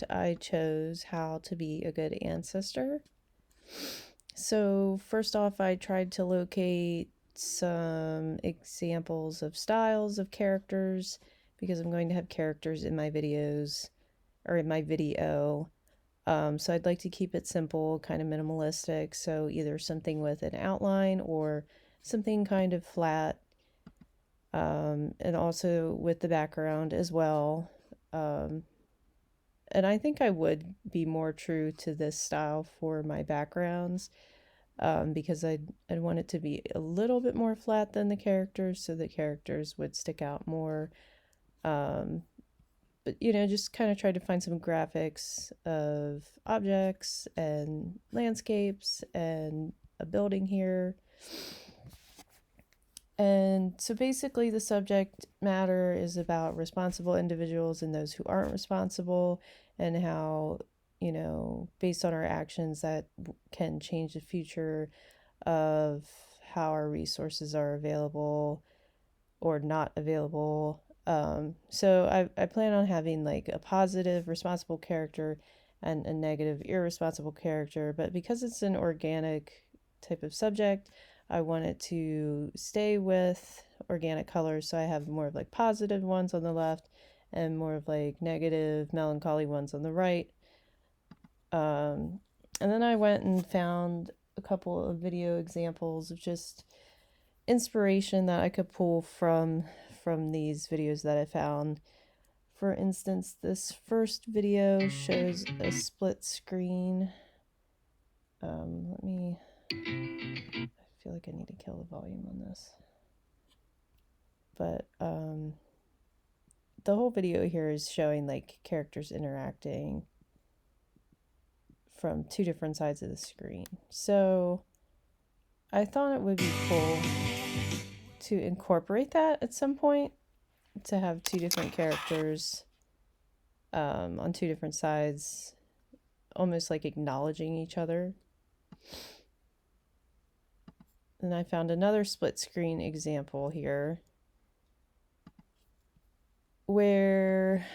subject, I chose how to be a good ancestor. So first off, I tried to locate some examples of styles of characters because I'm going to have characters in my videos or in my video. So I'd like to keep it simple, kind of minimalistic. So either something with an outline or something kind of flat, and also with the background as well. Um, and I think I would be more true to this style for my backgrounds, because I'd want it to be a little bit more flat than the characters so the characters would stick out more. Um, but just kind of try to find some graphics of objects and landscapes and a building here. And so basically, the subject matter is about responsible individuals and those who aren't responsible, and how, based on our actions, that can change the future of how our resources are available or not available. So I plan on having like a positive, responsible character and a negative, irresponsible character. But because it's an organic type of subject, I want it to stay with organic colors. So I have more of like positive ones on the left and more of like negative, melancholy ones on the right. And then I went and found a couple of video examples of just inspiration that I could pull from these videos that I found. For instance, this first video shows a split screen. I feel like I need to kill the volume on this. But the whole video here is showing like characters interacting from two different sides of the screen. So I thought it would be cool to incorporate that at some point, to have two different characters on two different sides, almost like acknowledging each other. And I found another split screen example here where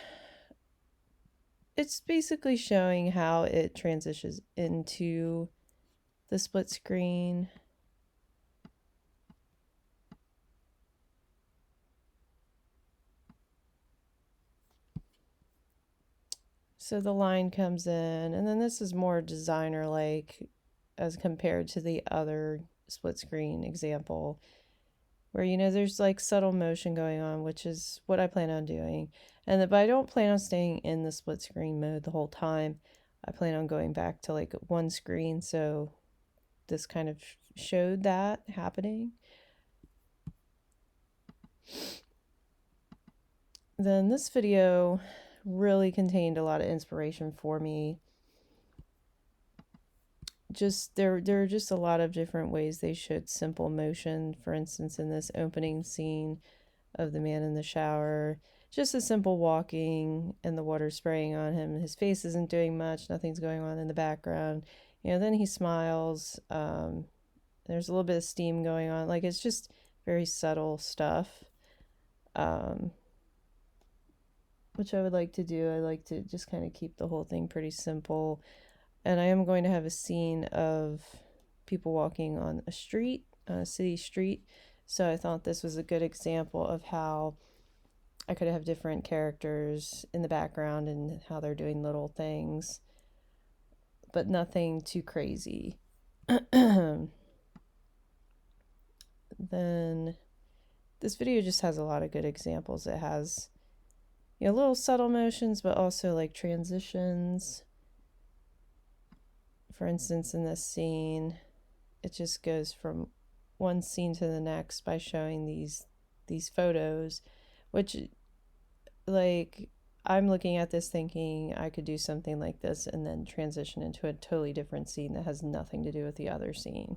it's basically showing how it transitions into the split screen. So the line comes in, and then this is more designer like as compared to the other split screen example, where there's like subtle motion going on, which is what I plan on doing. But I don't plan on staying in the split screen mode the whole time. I plan on going back to like one screen, so this kind of showed that happening. Then this video really contained a lot of inspiration for me. Just there are just a lot of different ways they showed simple motion. For instance, in this opening scene of the man in the shower, just a simple walking and the water spraying on him. His face isn't doing much, nothing's going on in the background. Then he smiles. There's a little bit of steam going on. Like, it's just very subtle stuff, which I would like to do. I like to just kind of keep the whole thing pretty simple. And I am going to have a scene of people walking on a street, on a city street. So I thought this was a good example of how I could have different characters in the background and how they're doing little things, but nothing too crazy. Then this video just has a lot of good examples. It has, little subtle motions, but also like transitions. For instance, in this scene, it just goes from one scene to the next by showing these photos, which, like, I'm looking at this thinking I could do something like this and then transition into a totally different scene that has nothing to do with the other scene.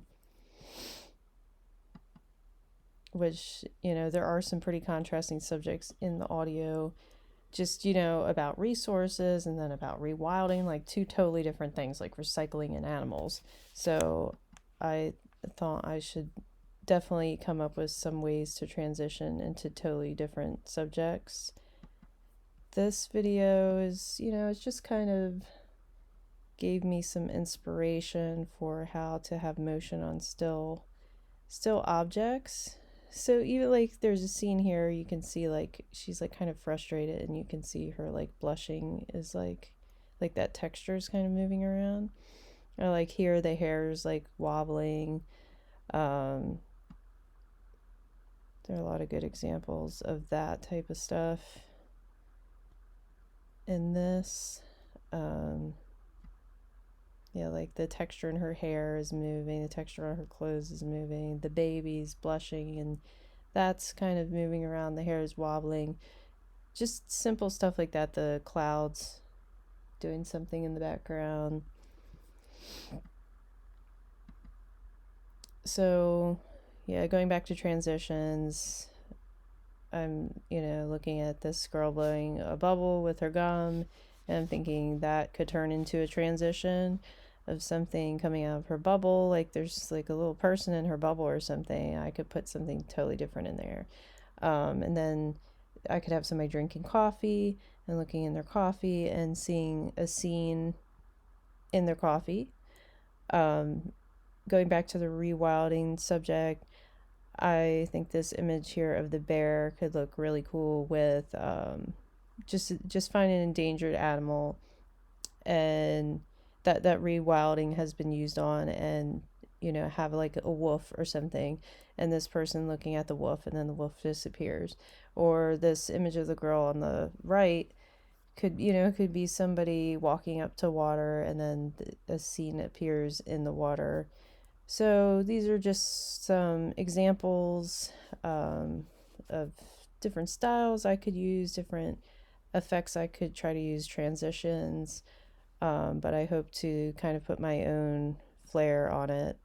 Which, there are some pretty contrasting subjects in the audio, just, about resources and then about rewilding, like two totally different things, like recycling and animals. So I thought I should definitely come up with some ways to transition into totally different subjects. this video is, it's just kind of gave me some inspiration for how to have motion on still objects. So even like there's a scene here, you can see like she's like kind of frustrated, and you can see her like blushing is like that texture is kind of moving around. Or like here the hair is like wobbling. um there are a lot of good examples of that type of stuff in this. um Yeah, like the texture in her hair is moving, the texture on her clothes is moving, the baby's blushing, and that's kind of moving around, the hair is wobbling. Just simple stuff like that, the clouds doing something in the background. So, yeah, going back to transitions, I'm, looking at this girl blowing a bubble with her gum, and I'm thinking that could turn into a transition of something coming out of her bubble. Like there's like a little person in her bubble or something. I could put something totally different in there. And then I could have somebody drinking coffee and looking in their coffee and seeing a scene in their coffee. Um, Going back to the rewilding subject, I think this image here of the bear could look really cool with just find an endangered animal, and that rewilding has been used on, and have like a wolf or something, and this person looking at the wolf, and then the wolf disappears. Or this image of the girl on the right could be somebody walking up to water, and then a scene appears in the water. So these are just some examples of different styles I could use, different effects I could try to use, transitions. But I hope to kind of put my own flair on it.